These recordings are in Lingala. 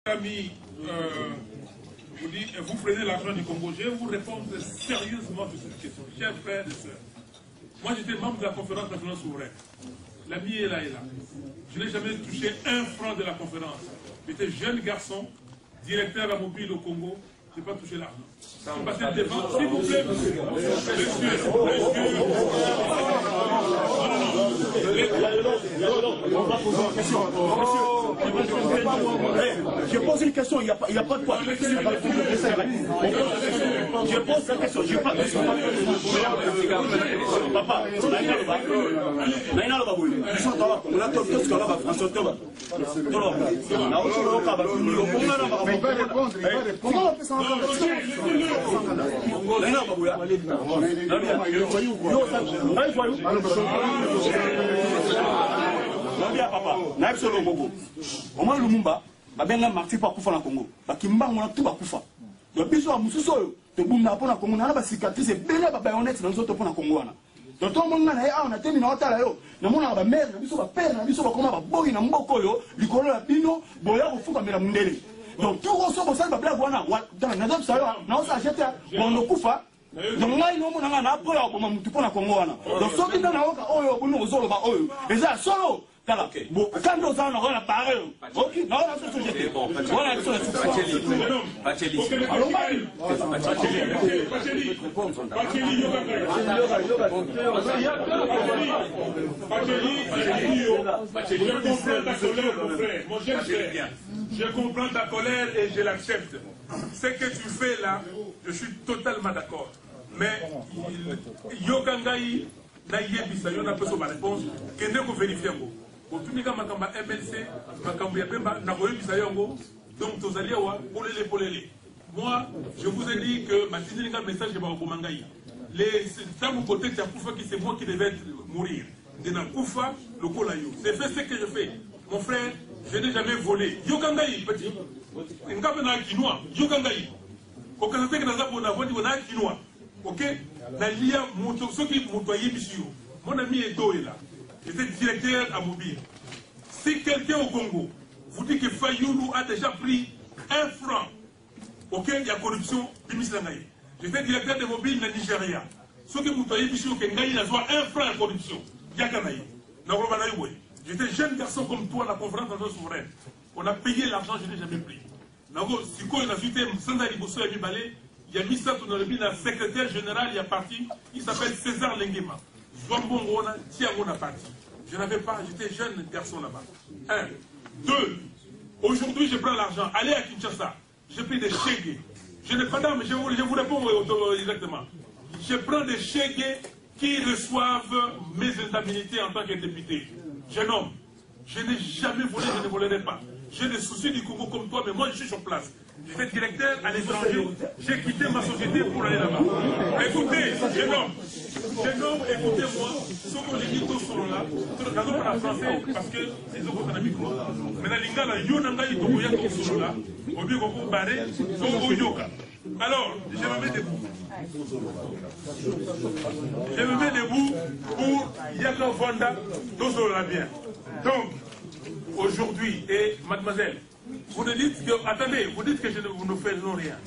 Ami, vous dit, vous prenez l'argent du Congo. Je vais vous répondre sérieusement sur cette question. Chers frères et sœurs, moi j'étais membre de la conférence nationale souveraine. L'ami est là et là. Je n'ai jamais touché un franc de la conférence. J'étais jeune garçon, directeur à mobile au Congo. Je n'ai pas touché l'argent. Vous passez devant, s'il vous plaît, monsieur. Je pose une question, il n'y a pas de quoi. Je pose la question, je n'ai pas de question. Papa, Oma Lumumba, babenga marti pa kufa na Congo. Bakimba ngona tu bakufa. Donc biso a mususu oyo te bunda pona Congo na ba cicatrice bele ba bayonet na nzoto pona Congo wana. Donc to monga na ya na temi na otala yo. Na mona ba mère na biso ba père na biso ba koma ba boyi na mboko yo likolo la bino boya kofuka mela mundele. Donc tout oso bo sala ba blague wana dans na nzoto sayo na osa acheta bono kufa. Donc ngai no mona na po ya koma mutu pona Congo wana. Donc soki na oka oyo bono ozolo ba oyo. Eza solo Kala, bon, quand nous en aurons la parole, ok, non, on a tout jeté. Voilà, on a tout Pacheli. Allons, je comprends ta colère et je l'accepte. Ce que tu fais là, je suis totalement d'accord. Mais Yokangai, Naïebisa, on a besoin de ma réponse, que ne vous vérifiez pas. Pour tout le monde, MLC, donc moi, je vous ai dit que ma message est au Mangaï. Les femmes côté de Koufa, c'est moi qui devais mourir. De Nakoufa, le Kolayo. C'est fait ce que je fais. Mon frère, je n'ai jamais volé. Yokangaï, petit. Une cabane quinoa. Yokangaï. Au Canada, que nous avons dit, on a quinoa. Ok? Nalia, ceux qui m'ont toyé, monsieur. Mon ami est là. J'étais directeur à mobile. Si quelqu'un au Congo vous dit que Fayoulou a déjà pris 1 franc, ok, il y a corruption, j'étais directeur de mobile dans le Nigeria. Ceux qui vous voyez, que Ngaï n'a pas 1 franc de corruption, il y a Kanaï. J'étais jeune garçon comme toi à la conférence nationale souveraine. On a payé l'argent, je n'ai jamais pris. Si on a suité Sandali Bosso et Bibalé, il y a mis ça dans le secrétaire général, il y a parti, il s'appelle César Lengema. Je n'avais pas, j'étais jeune garçon là-bas. 1. 2. Aujourd'hui, je prends l'argent. Allez à Kinshasa. J'ai pris des chégués. Je n'ai pas d'armes, je vous réponds exactement. Je prends des chégués qui reçoivent mes indemnités en tant que député. Jeune homme, je n'ai jamais volé, je ne volerai pas. J'ai des soucis du Congo comme toi, mais moi je suis sur place. J'étais directeur à l'étranger. J'ai quitté ma société pour aller là-bas. Écoutez, jeune homme, écoutez-moi. Ceux que les mythos sont là, ceux qui sont en français, parce que ils ont un micro. Maintenant, les gars, il y en a qui sont là. Au lieu qu'on peut barrer, ils sont au yoga. Alors, je me mets debout. Je me mets debout pour Yaka Vanda, tout cela bien. Donc, aujourd'hui, et mademoiselle, vous ne dites que, attendez, vous dites que vous ne faites rien.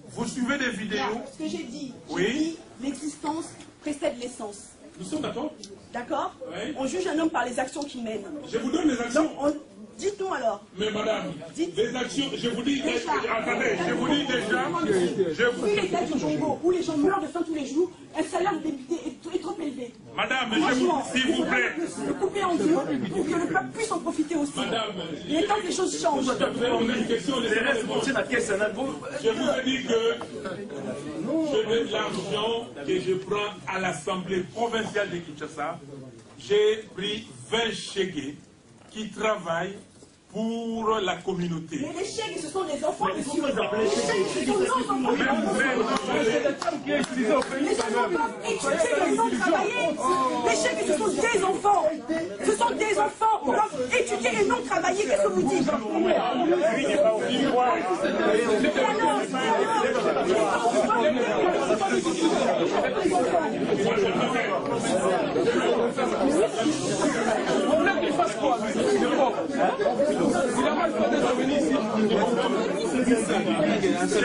Vous suivez des vidéos. Là, ce que j'ai dit, oui. L'existence précède l'essence. Nous sommes d'accord. D'accord, oui. On juge un homme par les actions qu'il mène. Je vous donne les actions. Dites-nous alors. Mais madame, les actions, je vous dis déjà. Attendez, je vous dis déjà. Vu les dates du Congo, où les gens meurent de faim tous les jours, un salaire de député est trop élevé. Madame, s'il vous plaît. Le couper en deux pour que le peuple puisse en profiter aussi. Madame, il est temps que les choses changent. Je vous ai dit que je mets l'argent que je prends à l'Assemblée provinciale de Kinshasa. J'ai pris 20 chégués qui travaillent pour la communauté. Mais les chèques, ce sont des enfants, monsieur. Les chèques, ce sont nos enfants. Les gens doivent étudier, ils ont travaillé. Les chèques, ce sont des enfants. Ce sont des enfants. Ils doivent étudier et non travailler. Qu'est-ce que vous dites? On a qu'il fasse quoi? Il a mal fait de venir ici. Vous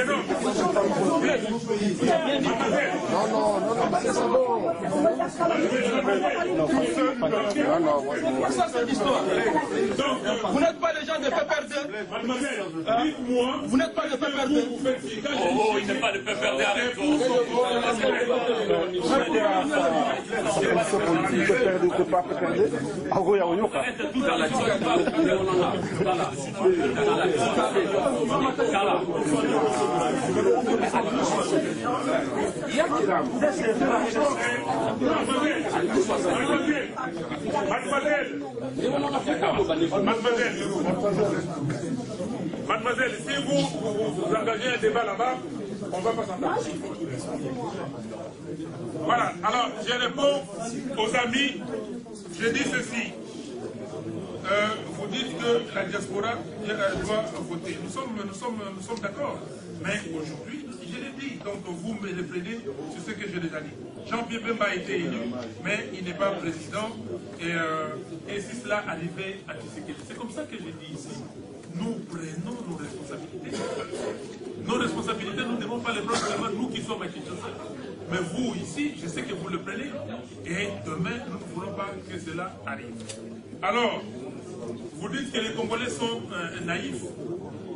n'êtes pas les gens de Pépère 2. Vous n'êtes pas de Pépère 2. Oh, il n'est pas de Pépère 2 avec vous. Mademoiselle, si vous engagez un débat là-bas, on ne va pas s'entendre. Voilà, alors je réponds aux amis, je dis ceci. Vous dites que la diaspora doit voter. Nous sommes d'accord. Mais aujourd'hui, je l'ai dit, donc vous me le plaidez sur ce que j'ai déjà dit. Jean-Pierre Bemba a été élu, mais il n'est pas président. Et si cela arrivait à Tshisekedi, c'est comme ça que j'ai dit ici. Nous prenons nos responsabilités. Nos responsabilités, nous ne devons pas les prendre seulement nous qui sommes à Kinshasa. Mais vous ici, je sais que vous le prenez. Et demain, nous ne voulons pas que cela arrive. Alors, vous dites que les Congolais sont naïfs.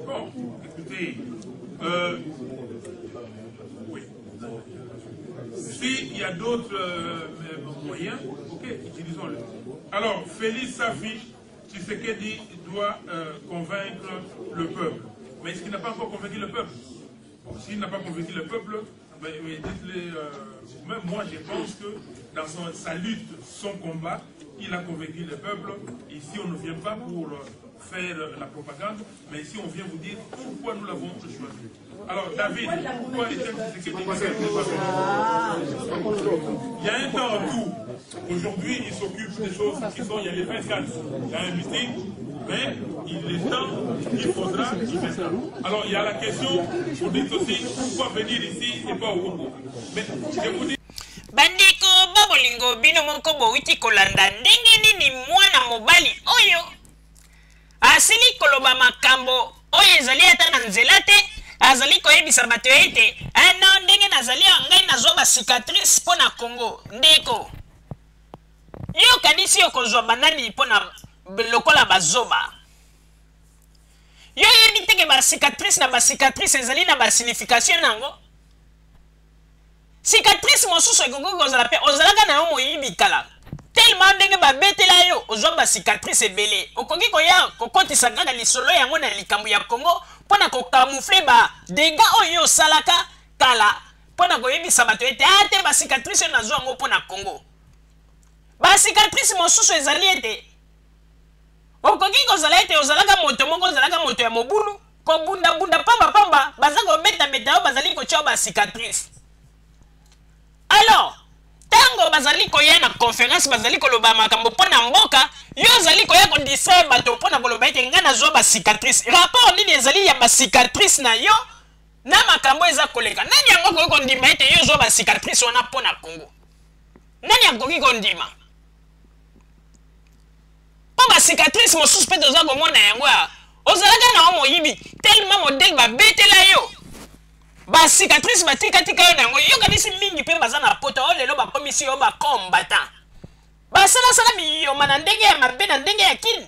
Bon, écoutez, oui. S'il y a d'autres moyens, ok, utilisons-le. Alors, Félix Safi, Tshisekedi doit convaincre le peuple. Mais est-ce qu'il n'a pas encore convaincu le peuple? Bon, s'il n'a pas convaincu le peuple, ben, dites-le, même moi je pense que dans sa lutte, son combat, il a convaincu le peuple. Ici, on ne vient pas pour faire la propagande, mais ici, on vient vous dire pourquoi nous l'avons choisi. Alors, David, pourquoi Étienne Tshisekedi n'est pas fait? Il y a un temps en tout. Aujourd'hui, il s'occupe des choses qui sont, il y a les 24, il y a un meeting, mais il est temps, il faudra, il viendra. Alors, il y a la question, vous dites aussi, pourquoi venir ici et pas au Congo? Mais je vous dis... Bandiko babolingo bino moko bowiti kolanda ndenge nini mwana mobali oyo asili koloba makambo oyo ezali ata na nzela te azali koyebisa bato ete ano ndenge nazali ngai nazwa ba cicatrice mpo na Congo ndeko yo kanisi yo kozwa banani mpo na lokola bazoba yo yebi teke ba cicatrice na ba cicatrice ezali na ba signification nango. Cicatrice mosusu ekoko kozala pe ozalaka na yo moyibi kala tellement ndenge babetela yo ozwa ba cicatrice ebele okoki koya kokotisa kaka lisolo yango na likambo ya Congo mpona kokamufle ba dega oyo osalaka kala mpona koyebisa bato ete ate ba cicatrice nazwa yango mpona Congo. Ba cicatrice mosusu ezali ete okoki kozala ete ozalaka moto moko ozalaka moto ya mobulu kobundabunda pamba baza kobeta yo bazali kotia ba cicatrice. Alors, tango bazali koya na conférence bazali koloba makambo pona mboka, yo zali koya ko distraire bato pona koloba ete nga nazwa ba cicatrice. Rapport nini ezali ya ba cicatrice na yo na makambo eza koleka. Nani yango ko ndima ete yo zwa ba cicatrice wana pona Congo? Nani yango ko ndima? Pa ba cicatrice mosusu pe doza ko mona yango ya. Ozalaka na moyibi tellement modèle ba betela yo. Ba cicatrice batika yo nango yo kanisi mingi pe baza na poto o lelo ba komisi yo ba combattant ba sala miyo mana ndenge ya mabe na ndenge ya kini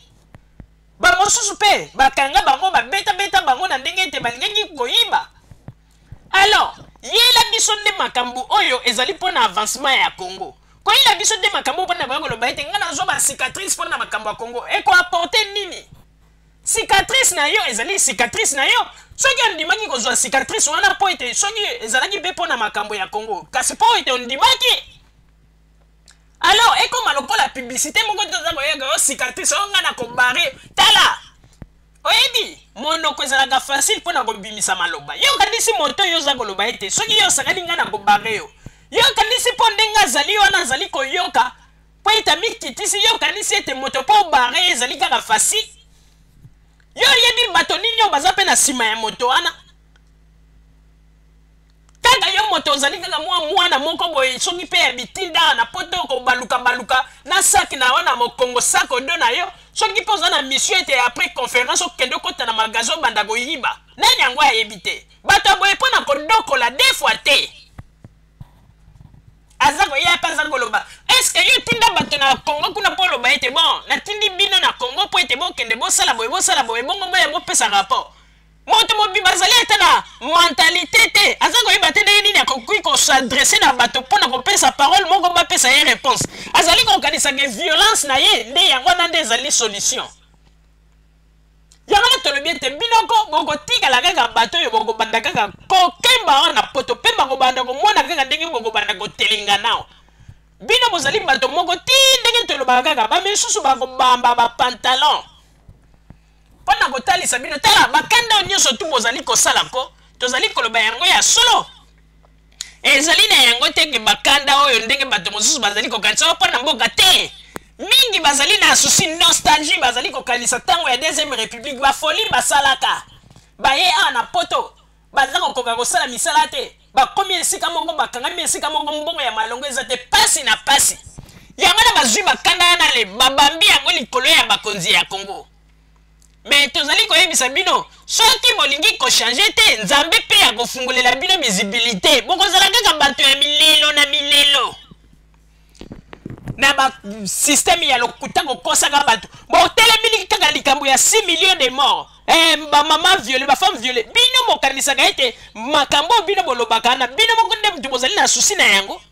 ba mosusu pe bakanga bango ba beta bango na ndenge te balingi koyiba. Alors yela biso nde makambo oyo ezali pona avancement ya Congo ko yela biso nde makambo pona bango lo baite ngana zo ba cicatrice pona makambo ya Congo e ko apporter nini cicatrice na yo ezali cicatrice na yo soki ondimaki kozwa cicatrice wana po ete soki ezalaki mpe mpo na makambo ya Congo kasi po ete ondimaki alors ekoma lokola publicité moko toza koyega yo cicatrice oyo nga na kobare tala oyebi monoko ezalaka facile mpo na kobimisa maloba yo kanisi moto oyo oza koloba ete soki yo osangani nga na kobare yo kanisi mpo ndenge azali wana azali koyoka po ete amikitisi yo kanisi ete moto mpo obare ezali kaka facile. Yo yebi bato nini yo baza pe na sima ya moto wana kaka yo moto ozali kaka mwana moko boye soki pe ya bitinda na poto ko baluka na saki na wana mokongo sako do na yo soki mpo oza na mission ete après conférence okende okota na magasin obanda koyiba nani yango ayebi te bato aboye mpo na kodokola deux fois te aza koya mpe aza koloba estce yo tinda bato na Congo kuna mpo oloba ete bon natindi bino na Congo mpo ete bokende bosala boye bongo boye bopesa rapport moto mobimba azali ata na mentalité te aza koyeba te ndenge nini akoki kosadresse na bato mpona kopesa parole moko bapesa ye réponse azali kokanisaka violence na ye nde yango wana nde ezali solution yango na tolobi ete binoko bokotikala kaka bato oyo bokobanda kaka kokemba wana poto mpe bakobanda komona kaka ndenge bokobanda kotelinga nao bino bozali bato moko ti ndenge tolobaka kaka bamisusu bakobamba bapantalon mpona kotalisa bino tala bakanda nyonso tu bozali kosala ko tozali koloba yango ya solo ezali na yango teke bakanda oyo ndenge bato mosusu bazali kokanisa mpona mboka te mingi bazali na souci nostalgie bazali kokanisa ntango ya deuxième république bafoli basalaka baye awa na poto baza kokoka kosala misala te bakomi esika moko bakangami esika moko mbongo ya malongo eza te pasi na pasi yango na bazwi bakanda yana le babambi yango likolo ya bakonzi ya Congo mais tozali koyebisa bino soki bolingi kochange te nzambe mpe ya kofungolela bino visibilité bokozala kaka bato ya milelo na milelo na basysteme ya lokuta kokosaka bato botelemili kaka likambo ya 6 millions de morts bamama viole bafemme viole bino bokanisaka ete makambo bino bolobaka na bino moko nde mutu bozali na susi na yango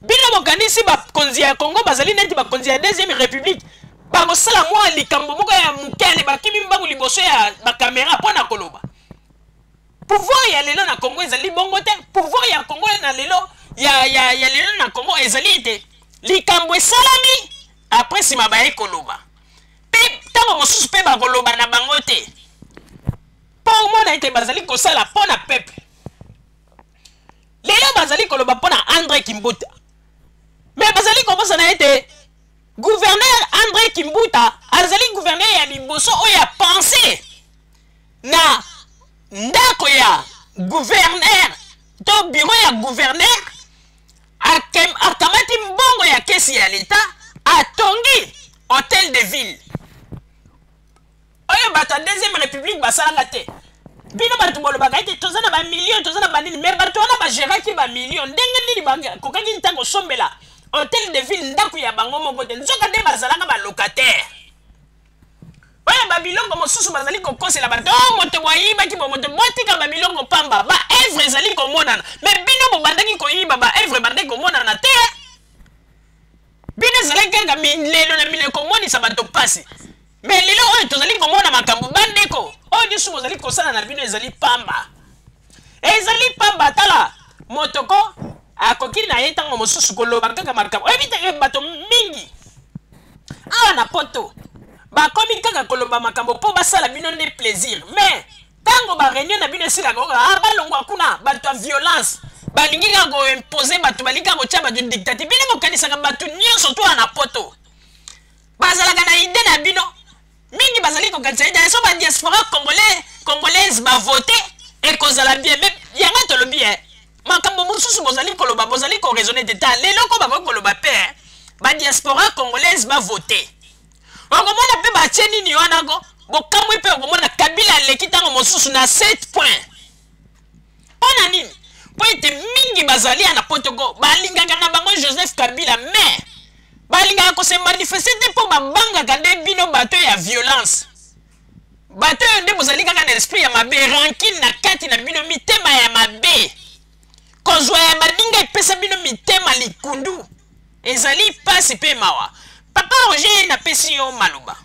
bino bokanisi bakonzi ya Congo bazali neti bakonzi ya deuxième république bakosala mwa likambo moko ya mukele bakimi mbangu liboso ya bakamera mpona koloba pouvoir ya lelo na Congo ezali bongo te pouvoir ya Congo na lelo ya lelo na Congo ezali ete likambo esalami après sima baye koloba mpe ntango mosusu mpe bakoloba na bango te mpo omona ete bazali kosala mpo na peuple lelo bazali koloba mpo na André Kimbuta mais bazali kobosana ete gouverneur André Kimbuta azali gouverneur ya liboso oyo ya pensé na ndako ya gouverneur to bureau ya gouverneur akamati mbongo ya kesi ya l'État atongi hôtel de ville oyo bato ya deuxième république basalaka te bino bato bolobaka ete toza na bamillion toza na banini mais bato wana bagéraki bamillion ndenge nini bakokaki ntango osombela hôtel de ville ndako ya bango moko te nzoka nde bazalaka balocataire oyo babilongo mosusu bazali kokosela bato moto boyibaki moto botika babilongo pamba baevre ezali komonana mais bino bobandaki koyiba baevre bandaki komonana te bino ezalaki kaka lelo na mileko komonisa bato pasi mais lelo oyo tozali komona makambo bandeko oyo nyonso bozali kosala na bino ezali pamba tala motoko akoki na ye ntango mosusu koloba kaka makambo oyebi te bato mingi awa na poto bakomi kaka koloba makambo mpo basala bino nde plaisir mais ntango bareunion na bino esilaka oka balongwa kuna bato ya violence balingi kaka koimpose bato balingi kaka kotya bato dictature bino bokanisaka bato nyonso to na poto bazalaka na ide na bino mingi bazali kokanisa ide so badiaspora congolaise bavote ekozala bien mais yango tolobi makambo mosusu bozali koloba bozali koraisonne te ta lelo ko bakoki koloba mpe badiaspora congolaise bavote okomona mpe batie nini wana ko bokamwi mpe okomona Kabila aleki ntango mosusu na 7 point mpona nini mpo ete mingi bazali ya na potoko balingaka na bango Joseph Kabila mais balingaka kose manifeste te mpo babangaka nde bino bato ya violence bato oyo nde bozali kaka na esprit ya mabe rankine na kati na bino mitema ya mabe kozwa ya baninga epesa bino mitema likundu ezali pasi mpe mawa papa Roger napesi yo maloba